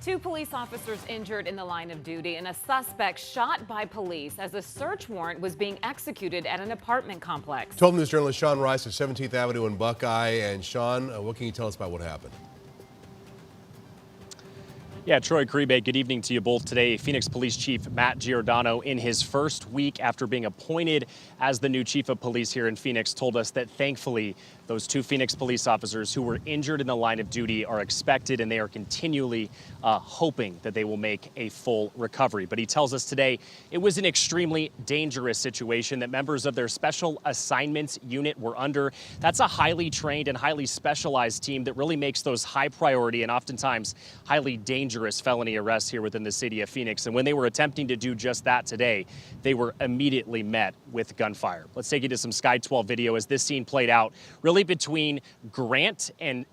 Two police officers injured in the line of duty and a suspect shot by police as a search warrant was being executed at an apartment complex. 12 News journalist Sean Rice at 17th Avenue in Buckeye. And Sean, what can you tell us about what happened? Yeah, Troy Kriebe, good evening to you both today. Phoenix Police Chief Matt Giordano, in his first week after being appointed as the new chief of police here in Phoenix, told us that thankfully those two Phoenix police officers who were injured in the line of duty are expected, and they are continually hoping that they will make a full recovery. But he tells us today it was an extremely dangerous situation that members of their special assignments unit were under. That's a highly trained and highly specialized team that really makes those high priority and oftentimes highly dangerous felony arrests here within the city of Phoenix. And when they were attempting to do just that today, they were immediately met with gunfire. Let's take you to some Sky 12 video as this scene played out really between Grant and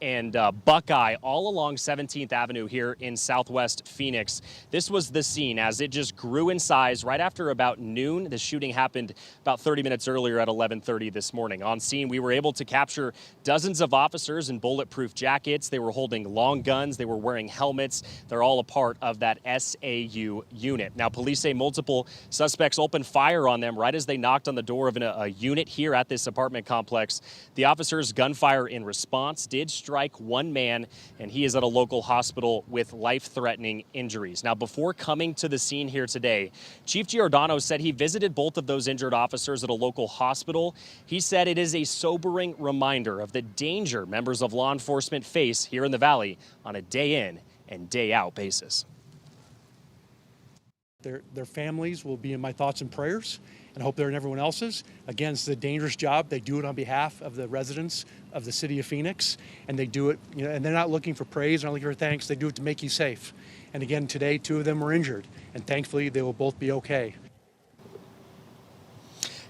Buckeye all along 17th Avenue here in Southwest Phoenix. This was the scene as it just grew in size right after about noon. The shooting happened about 30 minutes earlier at 11:30 this morning. On scene, we were able to capture dozens of officers in bulletproof jackets. They were holding long guns. They were wearing helmets. They're all a part of that SAU unit. Now, police say multiple suspects opened fire on them right as they knocked on the door of a unit here at this apartment complex. The officers' gunfire in response did strike one man, and he is at a local hospital with life-threatening injuries. Now, before coming to the scene here today, Chief Giordano said he visited both of those injured officers at a local hospital. He said it is a sobering reminder of the danger members of law enforcement face here in the Valley on a day-in and day-out basis. Their families will be in my thoughts and prayers, and I hope they're in everyone else's. Again, it's a dangerous job. They do it on behalf of the residents of the city of Phoenix, and they do it, and they're not looking for praise, they're not looking for thanks. They do it to make you safe. And again, today, two of them were injured, and thankfully, they will both be okay.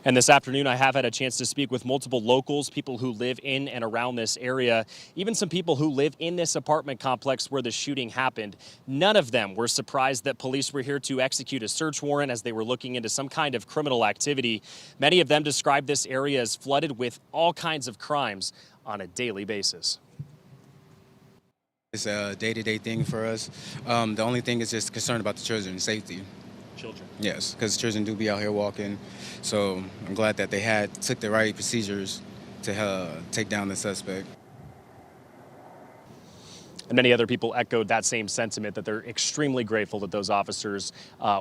And this afternoon, I have had a chance to speak with multiple locals, people who live in and around this area, even some people who live in this apartment complex where the shooting happened. None of them were surprised that police were here to execute a search warrant as they were looking into some kind of criminal activity. Many of them described this area as flooded with all kinds of crimes on a daily basis. It's a day-to-day thing for us. The only thing is just concerned about the children's safety. Children. Yes, because children do be out here walking. So I'm glad that they took the right procedures to take down the suspect. And many other people echoed that same sentiment, that they're extremely grateful that those officers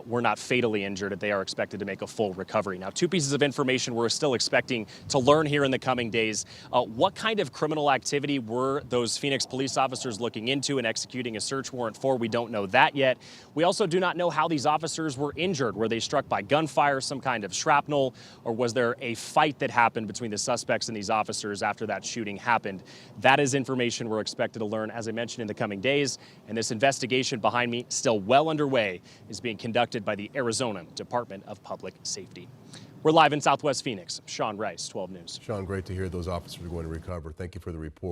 were not fatally injured, that they are expected to make a full recovery. Now, two pieces of information we're still expecting to learn here in the coming days. What kind of criminal activity were those Phoenix police officers looking into and executing a search warrant for? We don't know that yet. We also do not know how these officers were injured. Were they struck by gunfire, some kind of shrapnel, or was there a fight that happened between the suspects and these officers after that shooting happened? That is information we're expected to learn, as I mentioned, in the coming days, and this investigation behind me, still well underway, is being conducted by the Arizona Department of Public Safety. We're live in Southwest Phoenix. Sean Rice, 12 News. Sean, great to hear those officers are going to recover. Thank you for the report.